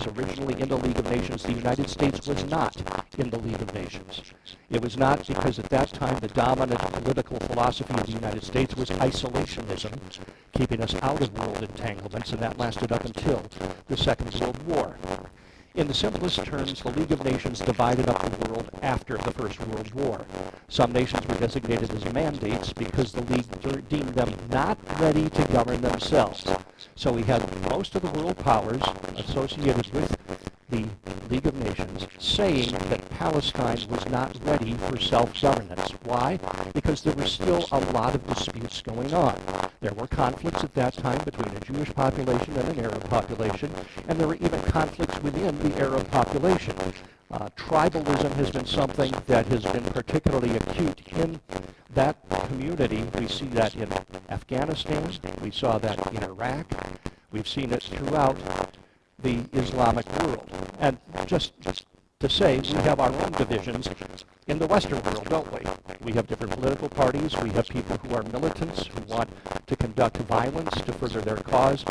countries originally in the League of Nations, the United States was not in the League of Nations. It was not because at that time the dominant political philosophy of the United States was isolationism, keeping us out of world entanglements, and that lasted up until the Second World War. In the simplest terms, the League of Nations divided up the world after the First World War. Some nations were designated as mandates because the League deemed them not ready to govern themselves. So we had most of the world powers associated with the League of Nations saying that Palestine was not ready for self-governance. Why? Because there were still a lot of disputes going on. There were conflicts at that time between a Jewish population and an Arab population, and there were even conflicts within the Arab population. Tribalism has been something that has been particularly acute in that community. We see that in Afghanistan, we saw that in Iraq, we've seen it throughout the Islamic world. And just to say, we have our own divisions in the Western world, don't we? We have different political parties, we have people who are militants, who want to conduct violence to further their cause.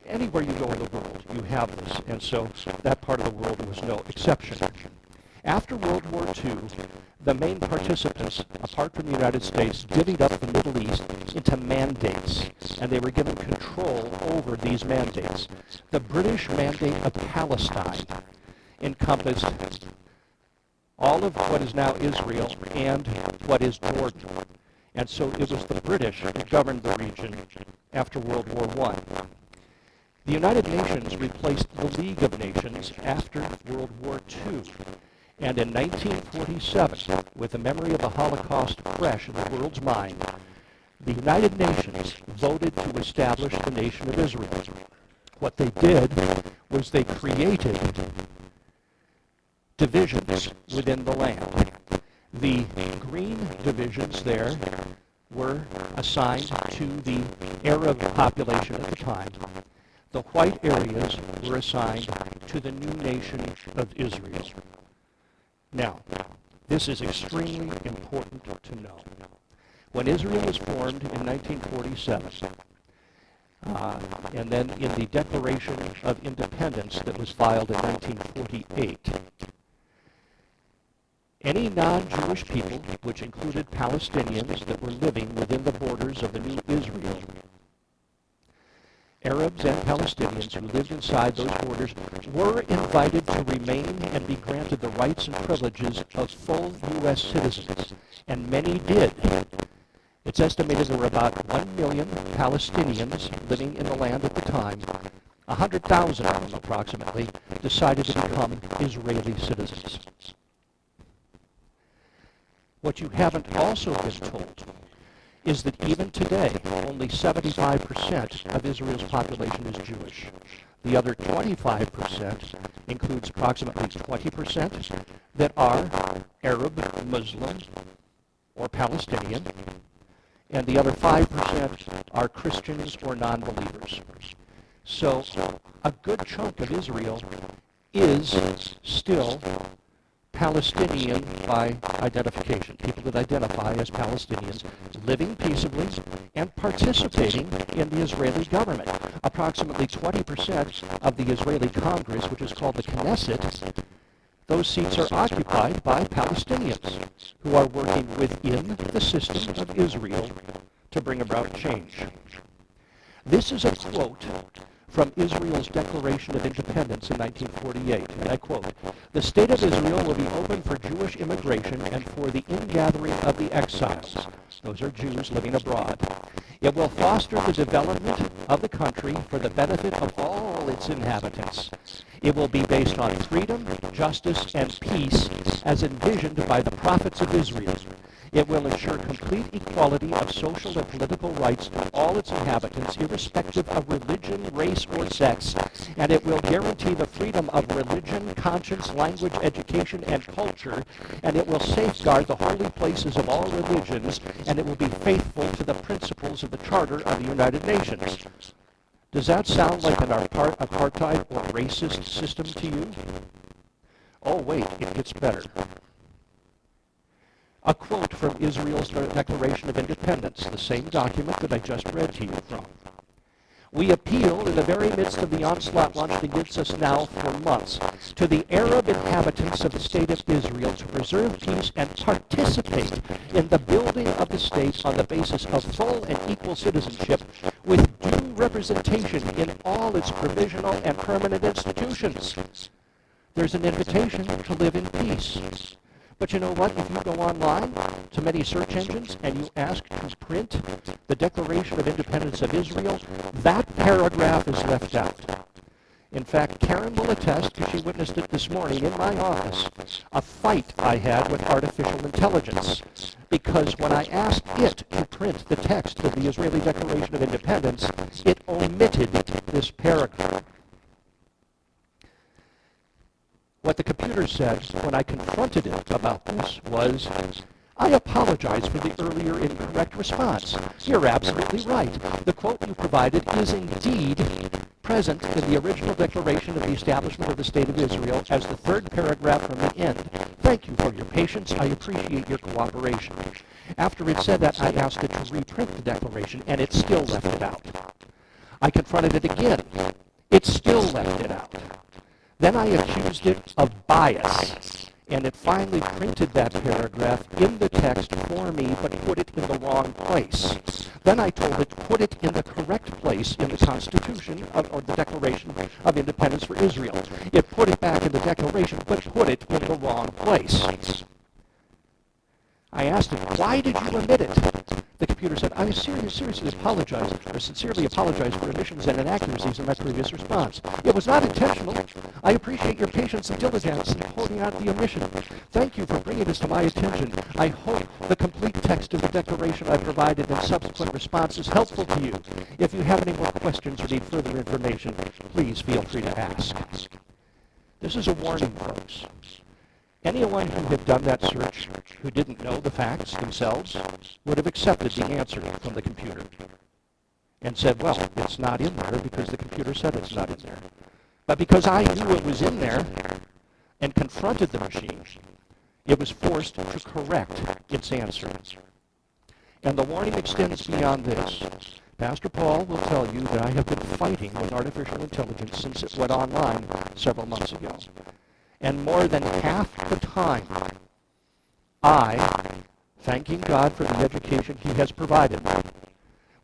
Anywhere you go in the world, you have this, and so that part of the world was no exception. After World War II, the main participants, apart from the United States, divvied up the Middle East into mandates, and they were given control over these mandates. The British Mandate of Palestine encompassed all of what is now Israel and what is Jordan. And so it was the British who governed the region after World War I. The United Nations replaced the League of Nations after World War II. And in 1947, with the memory of the Holocaust fresh in the world's mind, the United Nations voted to establish the nation of Israel. What they did was they created divisions within the land. The green divisions there were assigned to the Arab population at the time. The white areas were assigned to the new nation of Israel. Now, this is extremely important to know. When Israel was formed in 1947, and then in the Declaration of Independence that was filed in 1948, any non-Jewish people, which included Palestinians that were living within the borders of the new Israel, Arabs and Palestinians who lived inside those borders were invited to remain and be granted the rights and privileges of full U.S. citizens, and many did. It's estimated there were about 1 million Palestinians living in the land at the time. 100,000 of them, approximately, decided to become Israeli citizens. What you haven't also been told is that even today, only 75% of Israel's population is Jewish. The other 25% includes approximately 20% that are Arab, Muslim, or Palestinian, and the other 5% are Christians or non-believers. So a good chunk of Israel is still Palestinian by identification, people that identify as Palestinians, living peaceably and participating in the Israeli government. Approximately 20% of the Israeli Congress, which is called the Knesset, those seats are occupied by Palestinians who are working within the system of Israel to bring about change. This is a quote from Israel's Declaration of Independence in 1948, and I quote, "The state of Israel will be open for Jewish immigration and for the ingathering of the exiles." Those are Jews living abroad. "It will foster the development of the country for the benefit of all its inhabitants. It will be based on freedom, justice, and peace as envisioned by the prophets of Israel. It will ensure complete equality of social and political rights to all its inhabitants, irrespective of religion, race, or sex, and it will guarantee the freedom of religion, conscience, language, education, and culture, and it will safeguard the holy places of all religions, and it will be faithful to the principles of the Charter of the United Nations." Does that sound like an apartheid or racist system to you? Oh, wait, it gets better. A quote from Israel's Declaration of Independence, the same document that I just read to you from. We appeal in the very midst of the onslaught launched against us now for months to the Arab inhabitants of the state of Israel to preserve peace and participate in the building of the state on the basis of full and equal citizenship with due representation in all its provisional and permanent institutions. There's an invitation to live in peace. But you know what? If you go online to many search engines and you ask to print the Declaration of Independence of Israel, that paragraph is left out. In fact, Karen will attest, because she witnessed it this morning in my office, a fight I had with artificial intelligence. Because when I asked it to print the text of the Israeli Declaration of Independence, it omitted this paragraph. What the computer said when I confronted it about this was, I apologize for the earlier incorrect response. You're absolutely right. The quote you provided is indeed present in the original declaration of the establishment of the State of Israel as the third paragraph from the end. Thank you for your patience. I appreciate your cooperation. After it said that, I asked it to reprint the declaration, and it still left it out. I confronted it again. It still left it out. Then I accused it of bias, and it finally printed that paragraph in the text for me, but put it in the wrong place. Then I told it to put it in the correct place in the Constitution, or the Declaration of Independence for Israel. It put it back in the Declaration, but put it in the wrong place. I asked it, why did you omit it? The computer said, I seriously apologize, or sincerely apologize for omissions and inaccuracies in my previous response. It was not intentional. I appreciate your patience and diligence in pointing out the omission. Thank you for bringing this to my attention. I hope the complete text of the declaration I provided in subsequent response is helpful to you. If you have any more questions or need further information, please feel free to ask. This is a warning, folks. Anyone who had done that search who didn't know the facts themselves would have accepted the answer from the computer and said, well, it's not in there because the computer said it's not in there. But because I knew it was in there and confronted the machine, it was forced to correct its answer. And the warning extends beyond this. Pastor Paul will tell you that I have been fighting with artificial intelligence since it went online several months ago. And more than half the time, I, thanking God for the education he has provided me,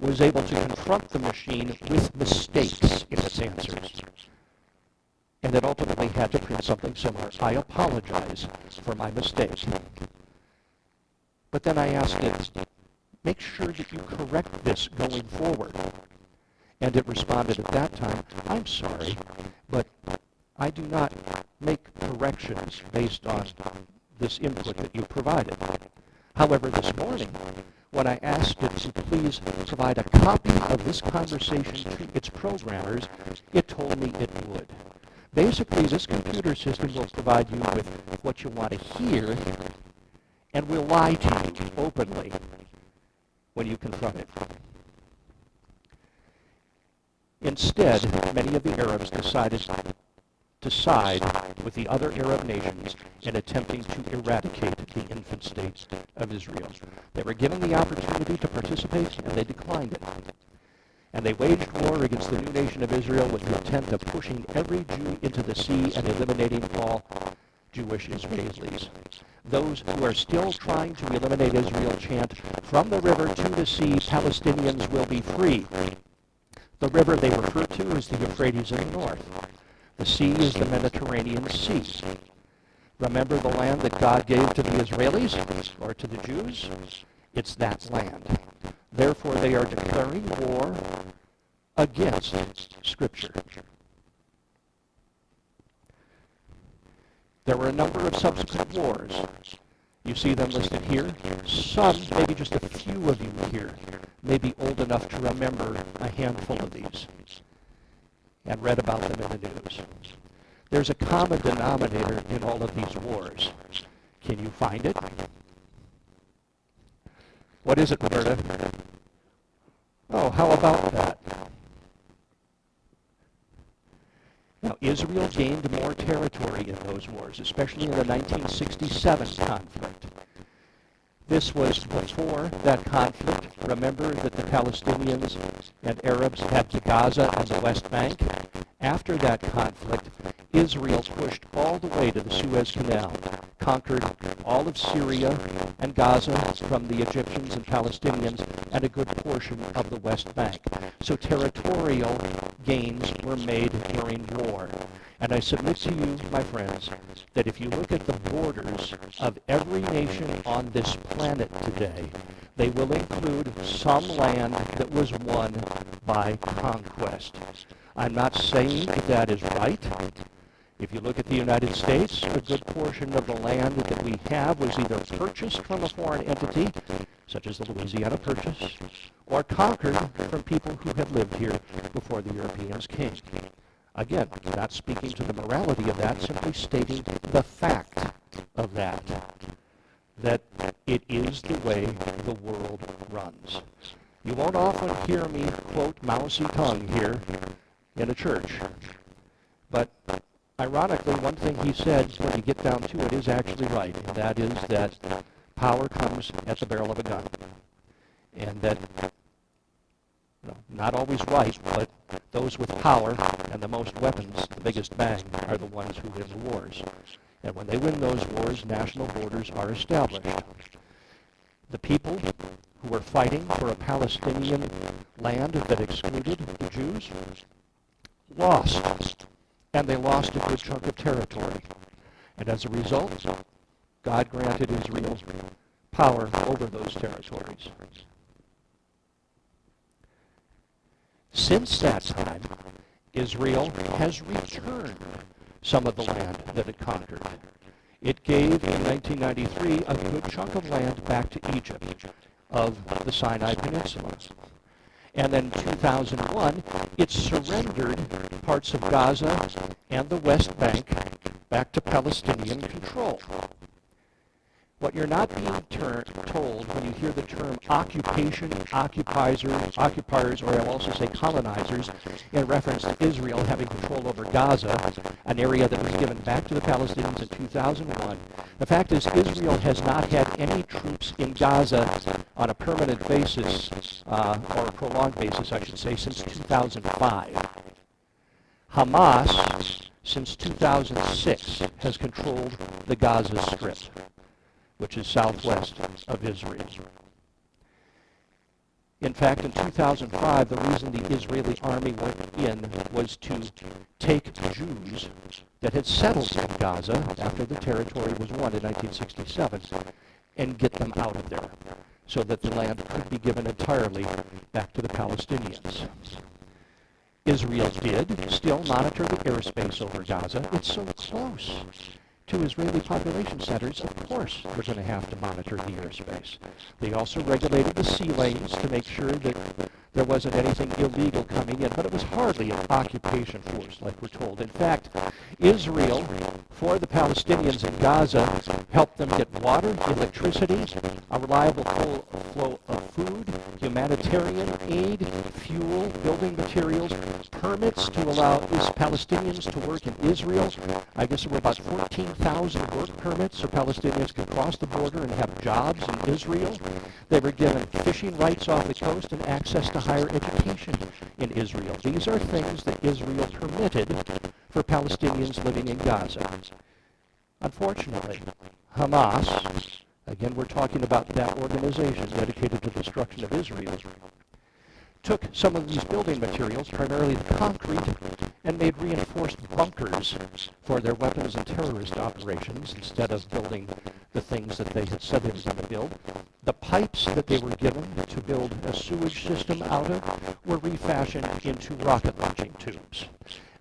was able to confront the machine with mistakes in its answers. And it ultimately had to print something similar. I apologize for my mistake. But then I asked it, make sure that you correct this going forward. And it responded at that time, I'm sorry, but I do not make corrections based on this input that you provided. However, this morning, when I asked it to please provide a copy of this conversation to its programmers, it told me it would. Basically, this computer system will provide you with what you want to hear and will lie to you openly when you confront it. Instead, many of the Arabs decided to side with the other Arab nations in attempting to eradicate the infant state of Israel. They were given the opportunity to participate, and they declined it. And they waged war against the new nation of Israel with the intent of pushing every Jew into the sea and eliminating all Jewish Israelis. Those who are still trying to eliminate Israel chant, from the river to the sea, Palestinians will be free. The river they refer to is the Euphrates in the north. The sea is the Mediterranean Sea. Remember the land that God gave to the Israelis, or to the Jews? It's that land. Therefore, they are declaring war against Scripture. There were a number of subsequent wars. You see them listed here. Some, maybe just a few of you here, may be old enough to remember a handful of these and read about them in the news. There's a common denominator in all of these wars. Can you find it? What is it, Roberta? Oh, how about that? Now, Israel gained more territory in those wars, especially in the 1967 conflict. This was before that conflict. Remember that the Palestinians and Arabs had the Gaza and the West Bank. After that conflict, Israel pushed all the way to the Suez Canal, conquered all of Syria and Gaza from the Egyptians and Palestinians, and a good portion of the West Bank. So territorial gains were made during war. And I submit to you, my friends, that if you look at the borders of every nation on this planet today, they will include some land that was won by conquest. I'm not saying that that is right. If you look at the United States, a good portion of the land that we have was either purchased from a foreign entity, such as the Louisiana Purchase, or conquered from people who had lived here before the Europeans came. Again, not speaking to the morality of that, simply stating the fact of that it is the way the world runs. You won't often hear me quote Mao Zedong here in a church, but ironically, one thing he said, when you get down to it, is actually right, and that is that power comes at the barrel of a gun, and that not always right, but those with power and the most weapons, the biggest bang, are the ones who win the wars. And when they win those wars, national borders are established. The people who were fighting for a Palestinian land that excluded the Jews lost, and they lost a good chunk of territory. And as a result, God granted Israel power over those territories. Since that time, Israel has returned some of the land that it conquered. It gave, in 1993, a good chunk of land back to Egypt of the Sinai Peninsula. And then in 2001, it surrendered parts of Gaza and the West Bank back to Palestinian control. What you're not being told when you hear the term occupation, occupiers, or I'll also say colonizers, in reference to Israel having control over Gaza, an area that was given back to the Palestinians in 2001. The fact is, Israel has not had any troops in Gaza on a permanent basis, or a prolonged basis, I should say, since 2005. Hamas, since 2006, has controlled the Gaza Strip, which is southwest of Israel. In fact, in 2005, the reason the Israeli army went in was to take Jews that had settled in Gaza after the territory was won in 1967 and get them out of there so that the land could be given entirely back to the Palestinians. Israel did still monitor the airspace over Gaza. It's so close to Israeli population centers. Of course we're going to have to monitor the airspace. They also regulated the sea lanes to make sure that there wasn't anything illegal coming in, but it was hardly an occupation force like we're told. In fact, Israel, for the Palestinians in Gaza, helped them get water, electricity, a reliable flow of food, humanitarian aid, fuel, building materials, permits to allow Palestinians to work in Israel. I guess there were about 14,000 work permits so Palestinians could cross the border and have jobs in Israel. They were given fishing rights off the coast and access to higher education in Israel. These are things that Israel permitted for Palestinians living in Gaza. Unfortunately, Hamas, again we're talking about that organization dedicated to the destruction of Israel, took some of these building materials, primarily the concrete, and made reinforced bunkers for their weapons and terrorist operations instead of building the things that they had said they were going to build. The pipes that they were given to build a sewage system out of were refashioned into rocket launching tubes.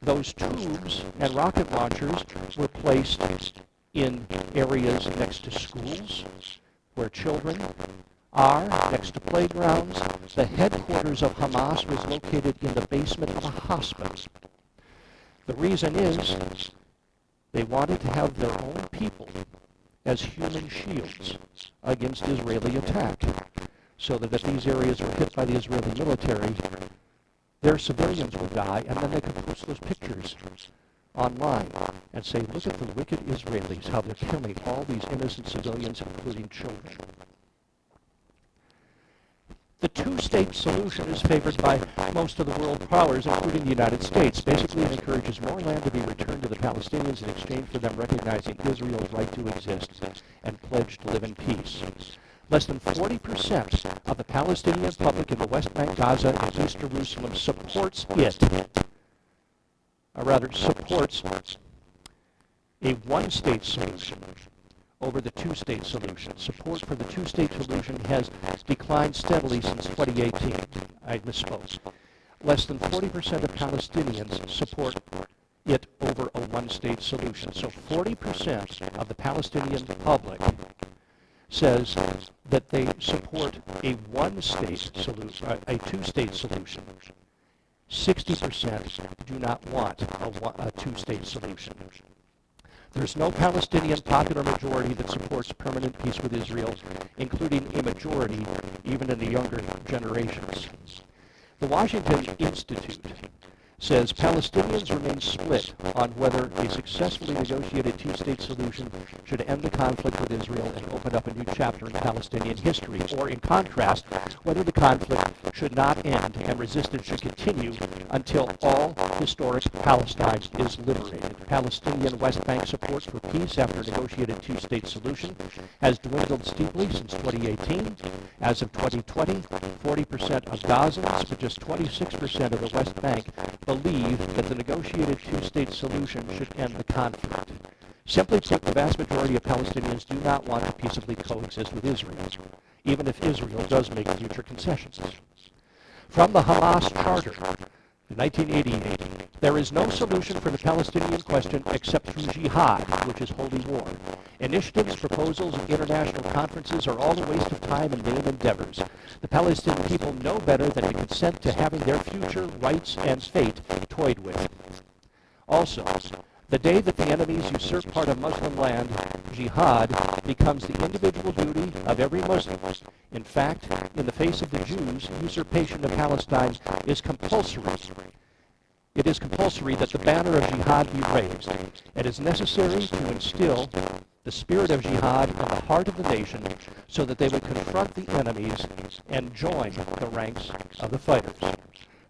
Those tubes and rocket launchers were placed in areas next to schools where children are, next to playgrounds. The headquarters of Hamas was located in the basement of a hospital. The reason is they wanted to have their own people as human shields against Israeli attack, so that if these areas were hit by the Israeli military, their civilians would die, and then they could post those pictures online and say, look at the wicked Israelis, how they're killing all these innocent civilians, including children. The two-state solution is favored by most of the world powers, including the United States. Basically, it encourages more land to be returned to the Palestinians in exchange for them recognizing Israel's right to exist and pledge to live in peace. Less than 40% of the Palestinian public in the West Bank, Gaza, and East Jerusalem supports a one-state solution over the two-state solution. Support for the two-state solution has declined steadily since 2018. I misspoke. Less than 40% of Palestinians support it over a one-state solution. So 40% of the Palestinian public says that they support a one-state solution, a two-state solution. 60% do not want a two-state solution. There's no Palestinian popular majority that supports permanent peace with Israel, including a majority even in the younger generations. The Washington Institute says Palestinians remain split on whether a successfully negotiated two-state solution should end the conflict with Israel and open up a new chapter in Palestinian history, or in contrast, whether the conflict should not end and resistance should continue until all historic Palestine is liberated. Palestinian West Bank support for peace after a negotiated two-state solution has dwindled steeply since 2018. As of 2020, 40% of Gazans, but just 26% of the West Bank believe that the negotiated two-state solution should end the conflict. Simply put, the vast majority of Palestinians do not want to peaceably coexist with Israel, even if Israel does make future concessions. From the Hamas Charter, in 1988, there is no solution for the Palestinian question except through jihad, which is holy war. Initiatives, proposals, and international conferences are all a waste of time and vain endeavors. The Palestinian people know better than to consent to having their future, rights, and fate toyed with. Also, the day that the enemies usurp part of Muslim land, jihad becomes the individual duty of every Muslim. In fact, in the face of the Jews, usurpation of Palestine is compulsory. It is compulsory that the banner of jihad be raised. It is necessary to instill the spirit of jihad in the heart of the nation so that they would confront the enemies and join the ranks of the fighters.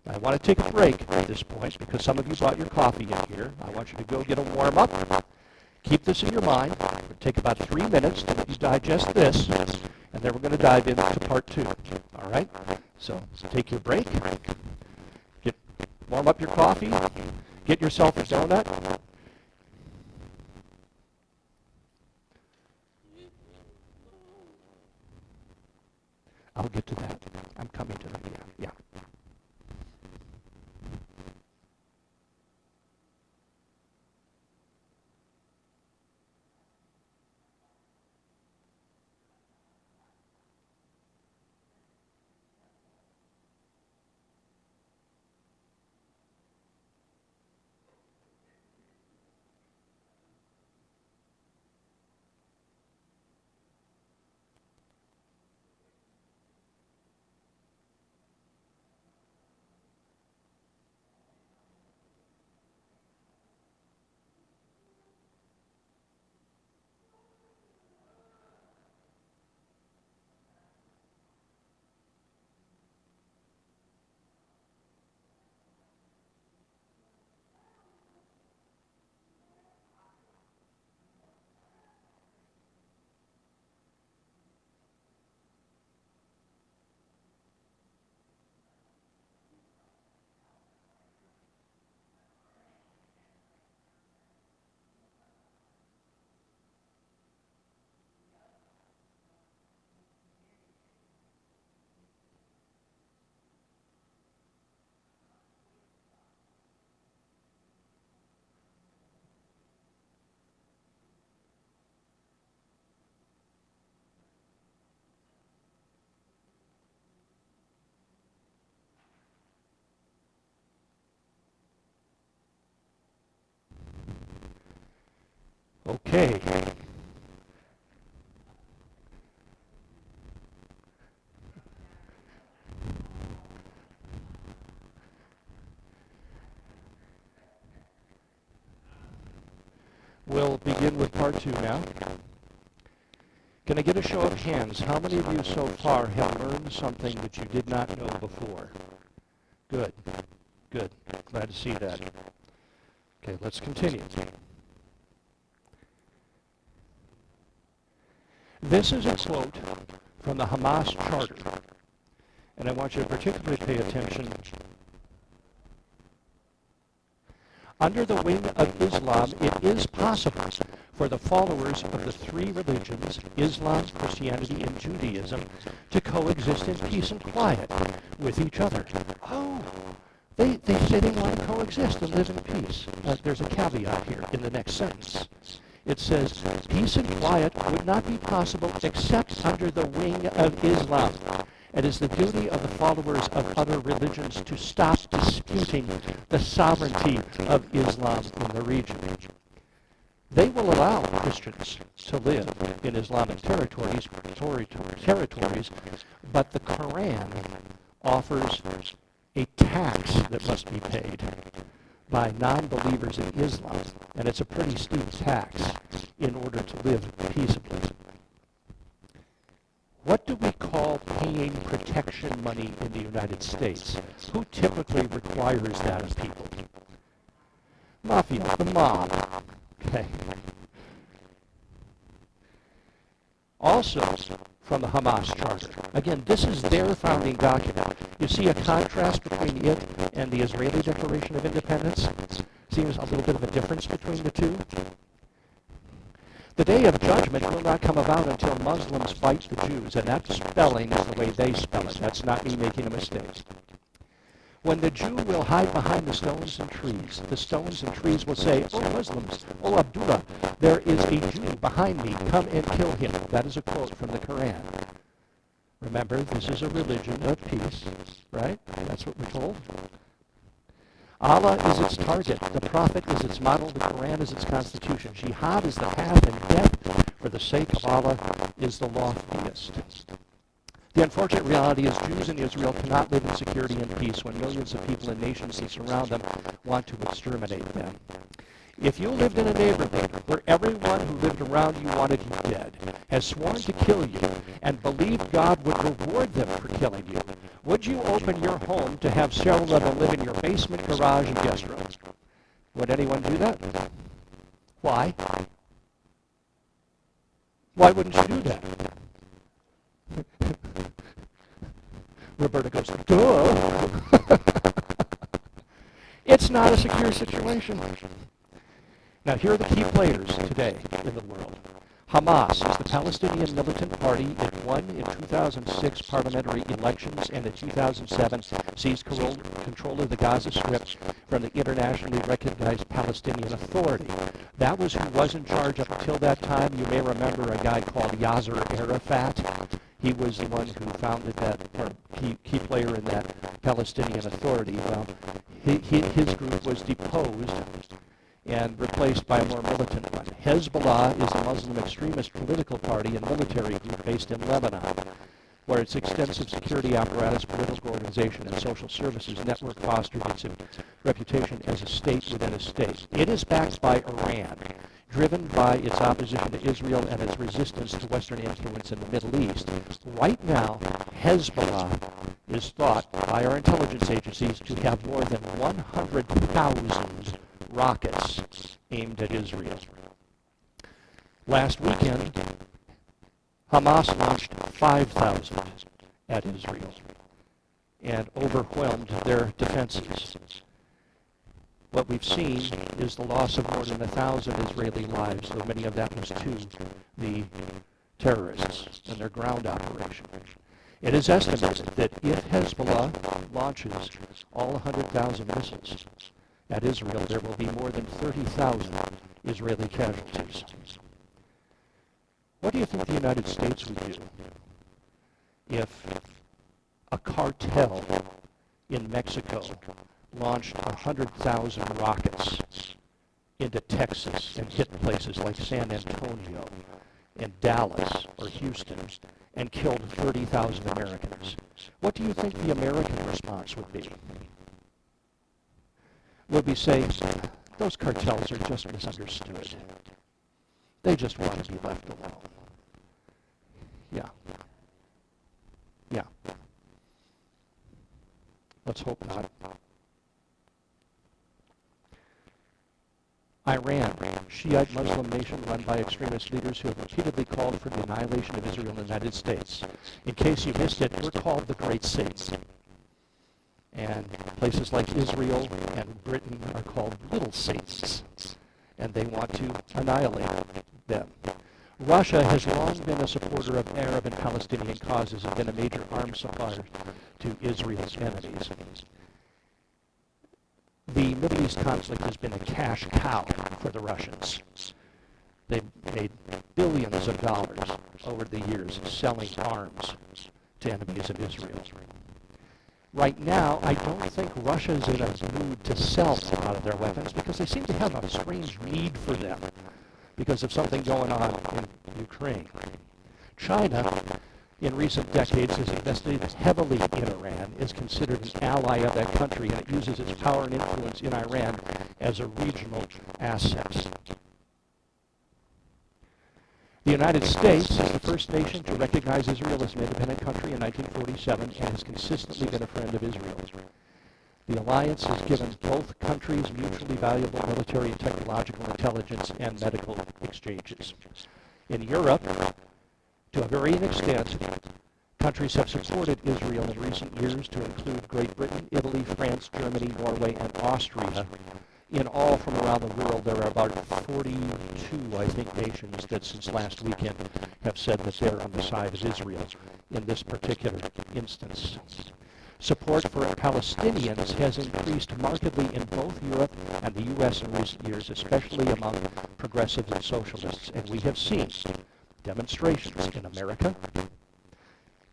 I want to take a break at this point because some of you brought your coffee in here. I want you to go get a warm-up. Keep this in your mind. It'll take about 3 minutes to let you digest this, and then we're going to dive into part 2. All right? So take your break. Warm up your coffee. Get yourself a donut. I'll get to that. I'm coming to that. Yeah. Okay. We'll begin with part 2 now. Can I get a show of hands? How many of you so far have learned something that you did not know before? Good. Good. Glad to see that. Okay, let's continue. This is a quote from the Hamas Charter, and I want you to particularly pay attention. Under the wing of Islam, it is possible for the followers of the three religions, Islam, Christianity, and Judaism, to coexist in peace and quiet with each other. Oh, they say they want to coexist and live in peace. There's a caveat here in the next sentence. It says, peace and quiet would not be possible except under the wing of Islam. It is the duty of the followers of other religions to stop disputing the sovereignty of Islam in the region. They will allow Christians to live in Islamic territories, but the Quran offers a tax that must be paid by non-believers in Islam, and it's a pretty steep tax in order to live peaceably. What do we call paying protection money in the United States? Who typically requires that of people? Mafia, the mob. Okay. Also, from the Hamas Charter. Again, this is their founding document. You see a contrast between it and the Israeli Declaration of Independence? Seems a little bit of a difference between the two. The day of judgment will not come about until Muslims fight the Jews, and that spelling is the way they spell it. That's not me making a mistake. When the Jew will hide behind the stones and trees will say, "O Muslims, O Abdullah, there is a Jew behind me, come and kill him." That is a quote from the Quran. Remember, this is a religion of peace, right? That's what we're told. Allah is its target, the Prophet is its model, the Quran is its constitution. Jihad is the path, and death for the sake of Allah is the loftiest. The unfortunate reality is Jews in Israel cannot live in security and peace when millions of people and nations that surround them want to exterminate them. If you lived in a neighborhood where everyone who lived around you wanted you dead, has sworn to kill you, and believed God would reward them for killing you, would you open your home to have several of them live in your basement, garage, and guest room? Would anyone do that? Why? Why wouldn't you do that? Roberta goes, duh. It's not a secure situation. Now, here are the key players today in the world. Hamas is the Palestinian militant party. It won in 2006 parliamentary elections, and in 2007 seized control of the Gaza Strip from the internationally recognized Palestinian Authority. That was who was in charge up until that time. You may remember a guy called Yasser Arafat. He was the one who founded that, or key player in that Palestinian Authority. Well, his group was deposed and replaced by a more militant one. Hezbollah is a Muslim extremist political party and military group based in Lebanon, where its extensive security apparatus, political organization, and social services network fostered its reputation as a state within a state. It is backed by Iran, driven by its opposition to Israel and its resistance to Western influence in the Middle East. Right now, Hezbollah is thought by our intelligence agencies to have more than 100,000 rockets aimed at Israel. Last weekend, Hamas launched 5,000 at Israel and overwhelmed their defenses. What we've seen is the loss of more than 1,000 Israeli lives, though many of that was to the terrorists and their ground operation. It is estimated that if Hezbollah launches all 100,000 missiles at Israel, there will be more than 30,000 Israeli casualties. What do you think the United States would do if a cartel in Mexico launched 100,000 rockets into Texas and hit places like San Antonio and Dallas or Houston and killed 30,000 Americans? What do you think the American response would be? Would we say, those cartels are just misunderstood. They just want to be left alone. Yeah. Yeah. Let's hope not. Iran, Shiite Muslim nation run by extremist leaders who have repeatedly called for the annihilation of Israel and the United States. In case you missed it, we're called the Great Saints. And places like Israel and Britain are called Little Saints. And they want to annihilate them. Russia has long been a supporter of Arab and Palestinian causes and been a major arms supplier to Israel's enemies. The Middle East conflict has been a cash cow for the Russians. They've made billions of dollars over the years selling arms to enemies of Israel. Right now, I don't think Russia's in a mood to sell a lot of their weapons because they seem to have a strange need for them because of something going on in Ukraine. China, in recent decades, has invested heavily in Iran, is considered an ally of that country, and it uses its power and influence in Iran as a regional asset. The United States is the first nation to recognize Israel as an independent country in 1947 and has consistently been a friend of Israel. The alliance has given both countries mutually valuable military and technological intelligence and medical exchanges. In Europe, to a varying extent, countries have supported Israel in recent years to include Great Britain, Italy, France, Germany, Norway, and Austria. In all, from around the world, there are about 42, I think, nations that since last weekend have said that they're on the side of Israel in this particular instance. Support for Palestinians has increased markedly in both Europe and the U.S. in recent years, especially among progressives and socialists. And we have seen demonstrations in America,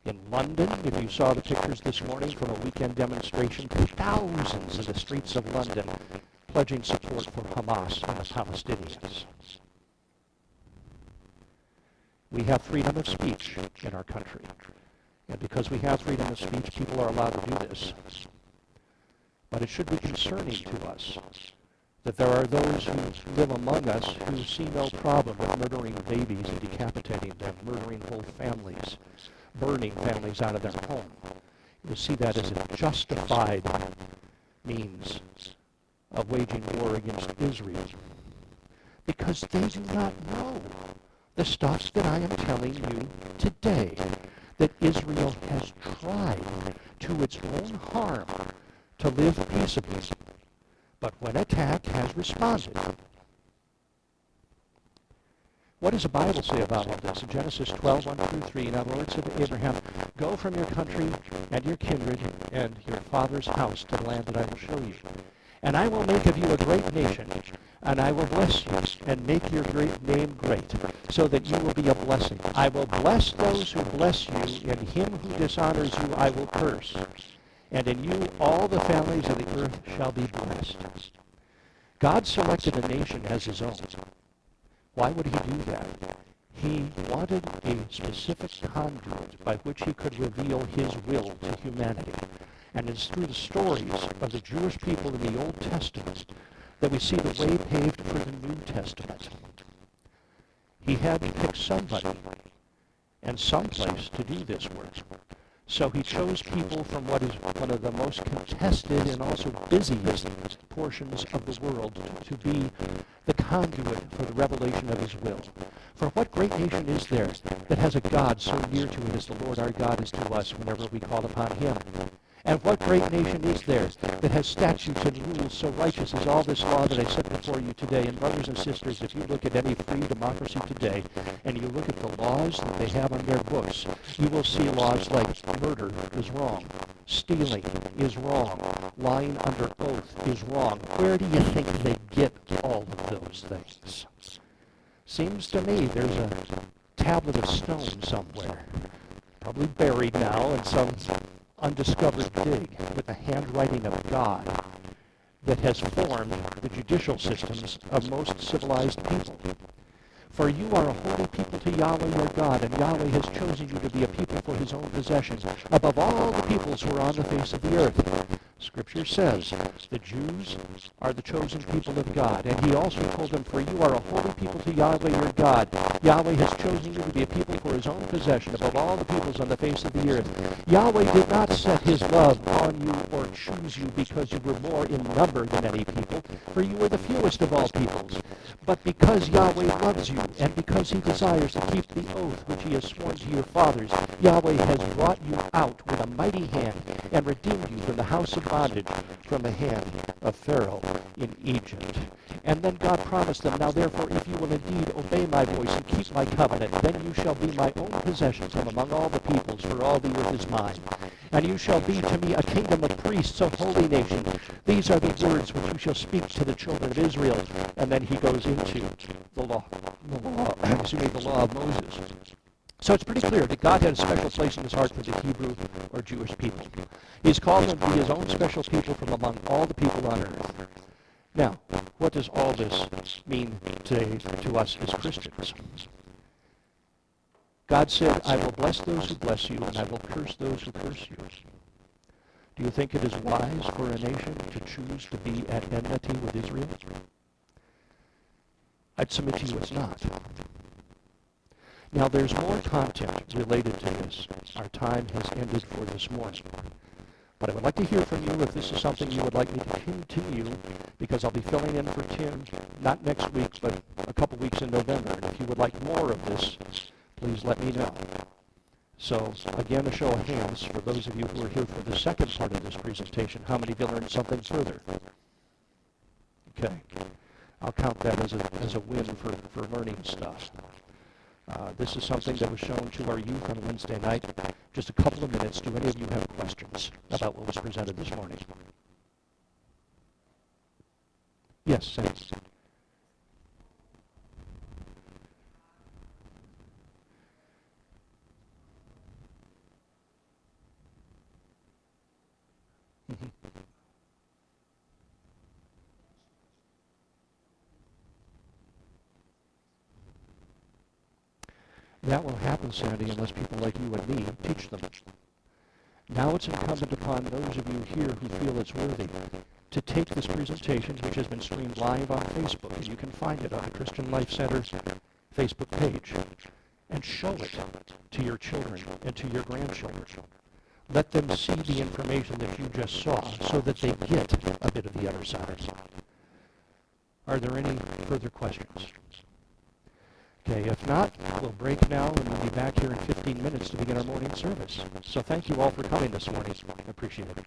in London. If you saw the pictures this morning from a weekend demonstration, thousands in the streets of London pledging support for Hamas and the Palestinians. We have freedom of speech in our country. And because we have freedom of speech, people are allowed to do this. But it should be concerning to us that there are those who live among us who see no problem with murdering babies and decapitating them, murdering whole families, burning families out of their home. You see that as a justified means of waging war against Israel. Because they do not know the stuff that I am telling you today, that Israel has tried to its own harm to live peaceably, but when attacked has responded. What does the Bible say about all this? In Genesis 12, 1 through 3, now the Lord said to Abraham, go from your country and your kindred and your father's house to the land that I will show you. And I will make of you a great nation, and I will bless you and make your great name great, so that you will be a blessing. I will bless those who bless you, and him who dishonors you I will curse. And in you all the families of the earth shall be blessed. God selected a nation as his own. Why would he do that? He wanted a specific conduit by which he could reveal his will to humanity. And it's through the stories of the Jewish people in the Old Testament that we see the way paved for the New Testament. He had to pick somebody and someplace to do this work. So he chose people from what is one of the most contested and also busiest portions of the world to be the conduit for the revelation of his will. For what great nation is there that has a God so near to it as the Lord our God is to us whenever we call upon him? And what great nation is there that has statutes and rules so righteous as all this law that I set before you today? And brothers and sisters, if you look at any free democracy today, and you look at the laws that they have on their books, you will see laws like murder is wrong, stealing is wrong, lying under oath is wrong. Where do you think they get all of those things? Seems to me there's a tablet of stone somewhere, probably buried now in some undiscovered dig with the handwriting of God that has formed the judicial systems of most civilized people. For you are a holy people to Yahweh your God, and Yahweh has chosen you to be a people for his own possession, above all the peoples who are on the face of the earth. Scripture says the Jews are the chosen people of God. And he also told them, for you are a holy people to Yahweh your God. Yahweh has chosen you to be a people for his own possession above all the peoples on the face of the earth. Yahweh did not set his love on you or choose you because you were more in number than any people, for you were the fewest of all peoples. But because Yahweh loves you, and because he desires to keep the oath which he has sworn to your fathers, Yahweh has brought you out with a mighty hand and redeemed you from the house of bondage, from the hand of Pharaoh in Egypt. And then God promised them, now therefore, if you will indeed obey my voice and keep my covenant, then you shall be my own possession from among all the peoples, for all the earth is mine. And you shall be to me a kingdom of priests, a holy nation. These are the words which you shall speak to the children of Israel. And then he goes into the law of Moses. So it's pretty clear that God had a special place in his heart for the Hebrew or Jewish people. He's called them to be his own special people from among all the people on earth. Now, what does all this mean today to us as Christians? God said, I will bless those who bless you, and I will curse those who curse you. Do you think it is wise for a nation to choose to be at enmity with Israel? I'd submit to you it's not. Now, there's more content related to this. Our time has ended for this morning. But I would like to hear from you if this is something you would like me to continue, because I'll be filling in for Tim, not next week, but a couple weeks in November. And if you would like more of this, please let me know. So, again, a show of hands for those of you who are here for the second part of this presentation. How many of you learned something further? Okay. I'll count that as a win for learning stuff. This is something that was shown to our youth on Wednesday night. Just a couple of minutes. Do any of you have questions about what was presented this morning? Yes, Sam. Mhm. That will happen, Sandy, unless people like you and me teach them. Now it's incumbent upon those of you here who feel it's worthy to take this presentation, which has been streamed live on Facebook, and you can find it on the Christian Life Center Facebook page, and show it to your children and to your grandchildren. Let them see the information that you just saw so that they get a bit of the other side. Are there any further questions? Okay, if not, we'll break now and we'll be back here in 15 minutes to begin our morning service. So thank you all for coming this morning. I appreciate it.